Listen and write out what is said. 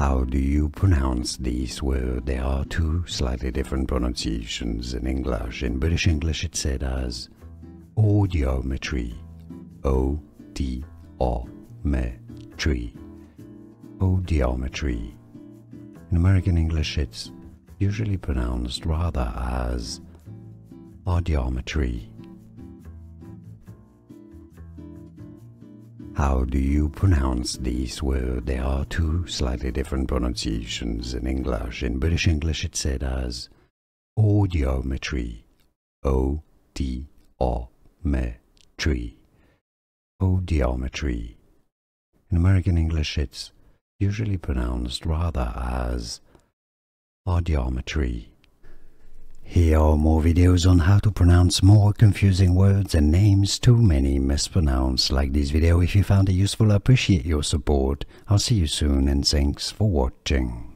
How do you pronounce these words? There are two slightly different pronunciations in English. In British English it's said as audiometry, O-D-O-metry, audiometry. In American English it's usually pronounced rather as audiometry. How do you pronounce these words? There are two slightly different pronunciations in English. In British English it's said as audiometry, O-D-O-metry, audiometry. In American English it's usually pronounced rather as audiometry. Here are more videos on how to pronounce more confusing words and names too many mispronounced. Like this video if you found it useful. I appreciate your support. I'll see you soon and thanks for watching.